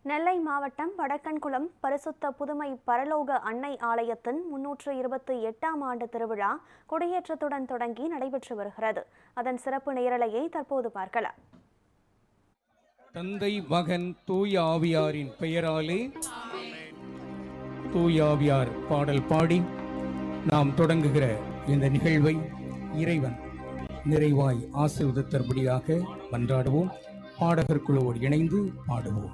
நெல்லை மாவட்டம் வடக்கன்குளம் பரிசுத்த புதுமை பரலோக அன்னை ஆலயத்தின் 328ஆம் ஆண்டு திருவிழா கொடியேற்றத்துடன் தொடங்கி நடைபெற்று வருகிறது. அதன் சிறப்பு நேரலையை தற்போது பார்க்கலாம். தந்தை மகன் தூய ஆவியாரின் பெயராலே தூய ஆவியார் பாடல் பாடி நாம் தொடங்குகிற இந்த நிகழ்வை இறைவன் நிறைவாய் ஆசீர்வதித்தபடியாக மன்றாடுவோம். பாடகர் குழுவோடு இணைந்து பாடுவோம்.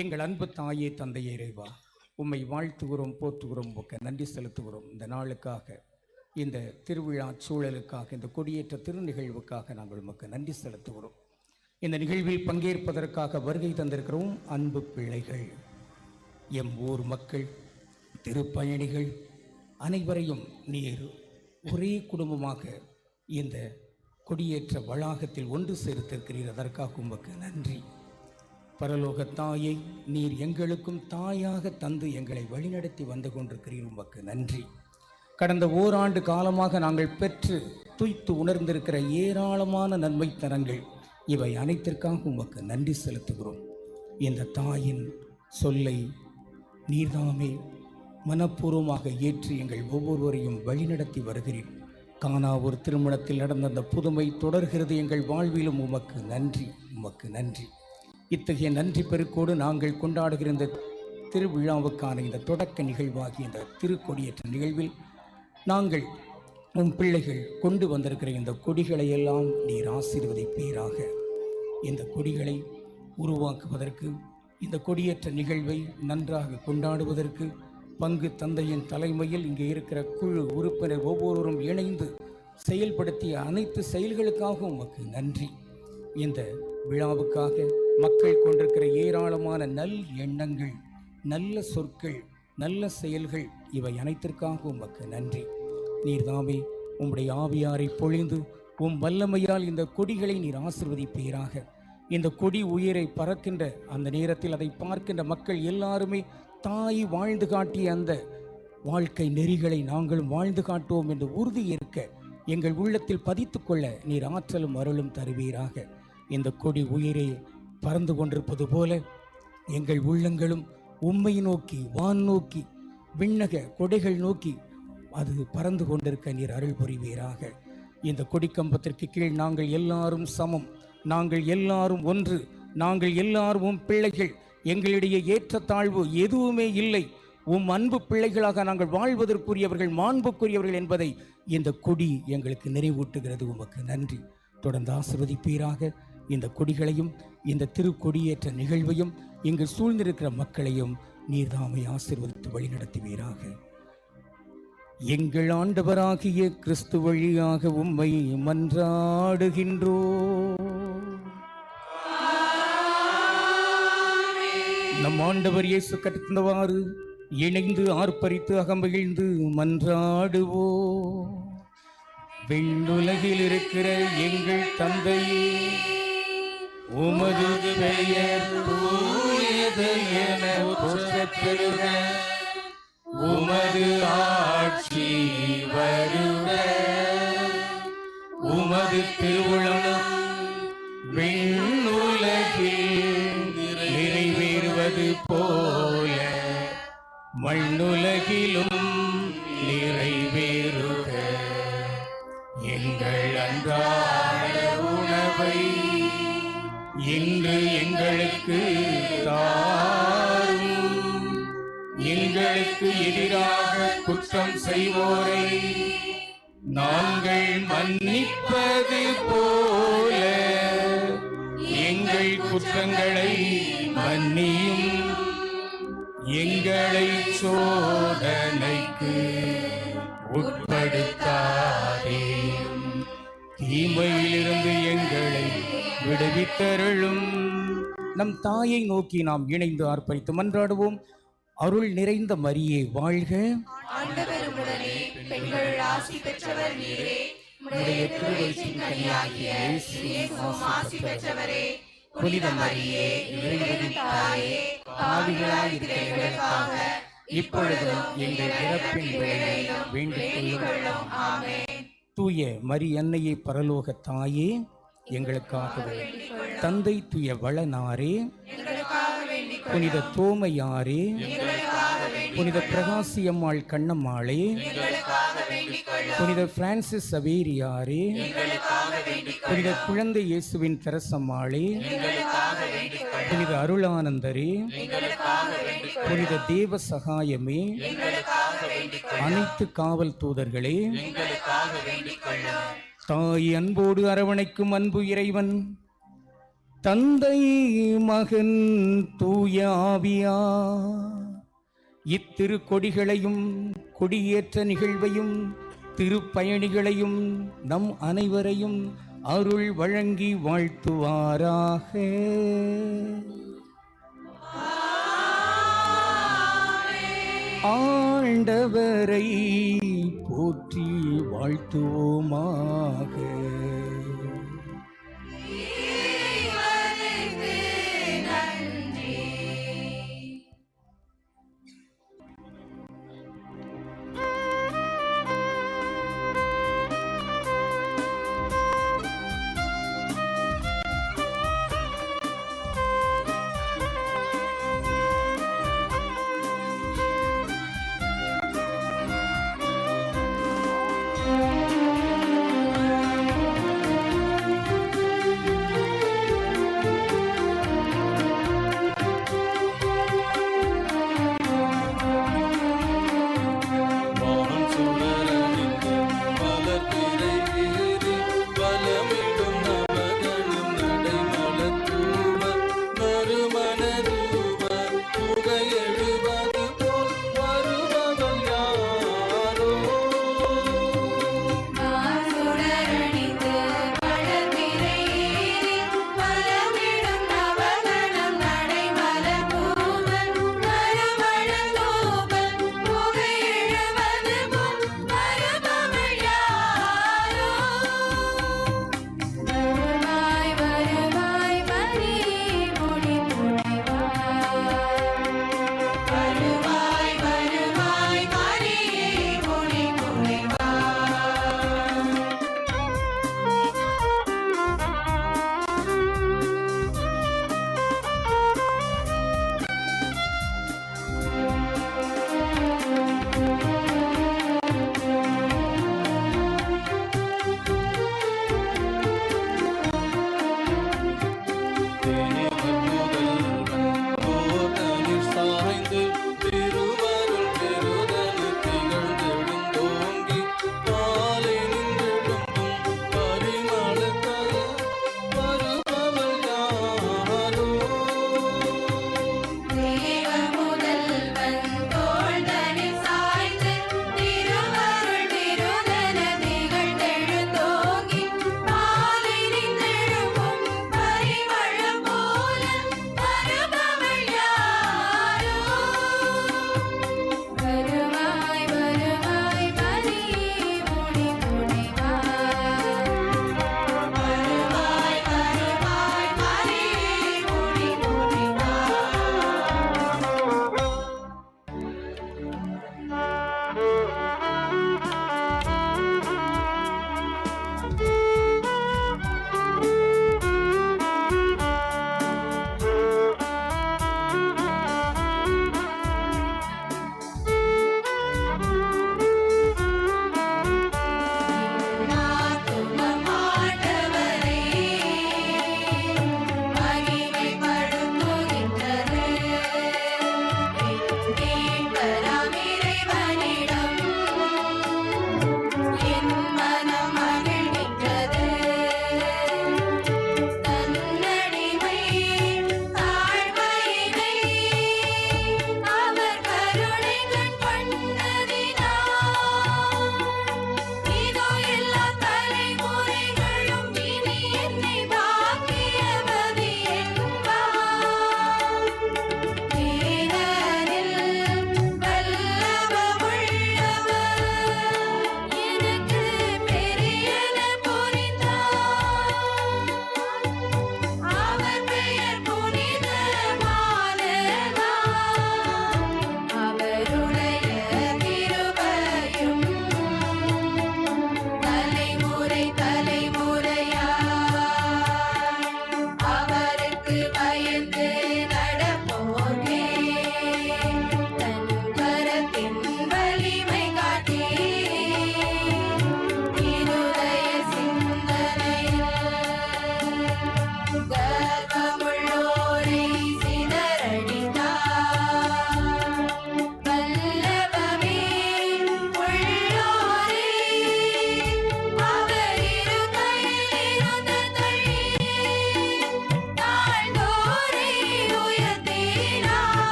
எங்கள் அன்பு தாயே தந்தையே இறைவா, உம்மை வாழ்த்துகிறோம், போற்றுகிறோம், உமக்கு நன்றி செலுத்துகிறோம். இந்த நாளுக்காக, இந்த திருவிழா சூழலுக்காக, இந்த கொடியேற்ற திருநிகழ்வுக்காக நாங்கள் உமக்கு நன்றி செலுத்துகிறோம். இந்த நிகழ்வில் பங்கேற்பதற்காக வருகை தந்திருக்கிறோம் அன்பு பிள்ளைகள், எம் ஊர் மக்கள், திருப்பயணிகள் அனைவரையும் நீர் ஒரே குடும்பமாக இந்த கொடியேற்ற வளாகத்தில் ஒன்று சேர்த்திருக்கிறீர். அதற்காக உமக்கு நன்றி. பரலோக தாயை நீர் எங்களுக்கும் தாயாக தந்து எங்களை வழிநடத்தி வந்து கொண்டிருக்கிறீர். உமக்கு நன்றி. கடந்த ஓராண்டு காலமாக நாங்கள் பெற்று துய்த்து உணர்ந்திருக்கிற ஏராளமான நன்மை தரங்கள் இவை அனைத்திற்காக உமக்கு நன்றி செலுத்துகிறோம். இந்த தாயின் சொல்லை நீர்தாமே மனப்பூர்வமாக ஏற்றி எங்கள் ஒவ்வொருவரையும் வழிநடத்தி வருகிறீர். காணா ஒரு திருமணத்தில் நடந்த அந்த புதுமை தொடர்கிறது எங்கள் வாழ்விலும். உமக்கு நன்றி, உமக்கு நன்றி. இத்தகைய நன்றி பெருக்கோடு நாங்கள் கொண்டாடுகிற இந்த திருவிழாவுக்கான இந்த தொடக்க நிகழ்வாகிய இந்த திருக்கொடியேற்ற நிகழ்வில் நாங்கள் உன் பிள்ளைகள் கொண்டு வந்திருக்கிற இந்த கொடிகளை எல்லாம் நீர் ஆசீர்வதிப்பீராக. இந்த கொடிகளை உருவாக்குவதற்கு, இந்த கொடியேற்ற நிகழ்வை நன்றாக கொண்டாடுவதற்கு பங்கு தந்தையின் தலைமையில் இங்கே இருக்கிற குழு உறுப்பினர் ஒவ்வொருவரும் இணைந்து செயல்படுத்திய அனைத்து செயல்களுக்காக உமக்கு நன்றி. இந்த விழாவுக்காக மக்கள் கொண்டிருக்கிற ஏராளமான நல் எண்ணங்கள், நல்ல சொற்கள், நல்ல செயல்கள் இவை அனைத்திற்காக உமக்கு நன்றி. நீர்தாமே உம்முடைய ஆவியாரை பொழிந்து உம் வல்லமையால் இந்த கொடிகளை நீர் ஆசீர்வதிப்பீராக. இந்த கொடி உயிரை பறக்கின்ற அந்த நேரத்தில் அதை பார்க்கின்ற மக்கள் எல்லாருமே தாய் வாழ்ந்து காட்டிய அந்த வாழ்க்கை நெறிகளை நாங்களும் வாழ்ந்து காட்டுவோம் என்று உறுதி ஏற்க எங்கள் உள்ளத்தில் பதித்து கொள்ள நீர் ஆற்றலும் அருளும் தருவீராக. இந்த கொடி உயிரை பறந்து கொண்டிருப்பது போல எங்கள் உள்ளங்களும் உம்மை நோக்கி, வான் நோக்கி, விண்ணக கொடைகள் நோக்கி அது பறந்து கொண்டிருக்க நீர் அருள் புரிவீராக. இந்த கொடிக்கம்பத்திற்கு கீழ் நாங்கள் எல்லாரும் சமம், நாங்கள் எல்லாரும் ஒன்று, நாங்கள் எல்லாரும் பிள்ளைகள், எங்களிடையே ஏற்றத்தாழ்வு எதுவுமே இல்லை, அன்பு பிள்ளைகளாக நாங்கள் வாழ்வதற்குரியவர்கள், மாண்புக்குரியவர்கள் என்பதை இந்த கொடி எங்களுக்கு நிறைவூட்டுகிறது. உமக்கு நன்றி. தொடர்ந்து ஆசீர்வதிப்பீராக. இந்த கொடிகளையும் இந்த திருக்கொடியேற்ற நிகழ்வையும் இங்கு சூழ்ந்திருக்கிற மக்களையும் நீர்தாமை ஆசீர்வதித்து வழிநடத்துவீராக. எங்கள் ஆண்டவராகிய கிறிஸ்து வழியாக உம்மை மன்றாடுகின்றோ. நம் ஆண்டவர் இயேசு கற்றுத்தந்தவாறு இணைந்து ஆர்ப்பரித்து அகமகிழ்ந்து மன்றாடுவோ. விண்ணுலகில் இருக்கிற எங்கள் தந்தையே, உமது பெயர் தூயது என போற்றப் பெறுக. உமது ஆட்சி வருக. உமது திருவுளம் விண்ணுலகில் நிறைவேறுவது போல மண்ணுலகிலும் நிறைவேறுக. எங்கள் அன்றாட உணவை இன்று எங்களுக்கு தாரும். எங்களுக்கு எதிராக குற்றம் செய்வோரை நாங்கள் மன்னிப்பது போல எங்கள் குற்றங்களை மன்னியும். எங்களை சோதனைக்கு உட்படுத்தாதேயும், தீமையிலிருந்து எங்களை விடுவித்தருளும். நம் தாயை நோக்கி நாம் இணைந்து ஆர்ப்பரித்து மன்றாடுவோம். அருள் நிறைந்த மரியே வாழ்க. ஆண்டவர் உடனே பெண்கள் ஆசி பெற்றவர் நீரே. உம்முடைய திருவயிற்றின் கனியாகிய இயேசுவும் ஆசி பெற்றவரே. புனித மரியே, இறைவனின் தாயே, பாவிகளாய் இருக்கிற எங்களுக்காக இப்பொழுதும் எங்கள் இறப்பின் வேளையிலும் வேண்டிக் கொள்ளும். ஆமென். தூய மரி அன்னையே, பரலோக தாயே, எங்களுக்காக தந்தை தூய வளனாரே, புனித தோமையாரே, புனித பிரகாசியம்மாள் கண்ணம்மாளே, புனித பிரான்சிஸ் சவேரியாரே, புனித குழந்தை இயேசுவின் தெரசம்மாளே, புனித அருளானந்தரே, புனித தேவ சகாயமே, அனைத்து காவல் தூதர்களே, தாய் அன்போடு அரவணைக்கும் அன்பு இறைவன் தந்தை மகன் தூய ஆவியா இத்திரு கொடிகளையும் கொடியேற்ற நிகழ்வையும் திருப்பயணிகளையும் நம் அனைவரையும் அருள் வழங்கி வாழ்த்துவாராக. ஆண்டவரை போற்றி வாழ்த்துவோமாக.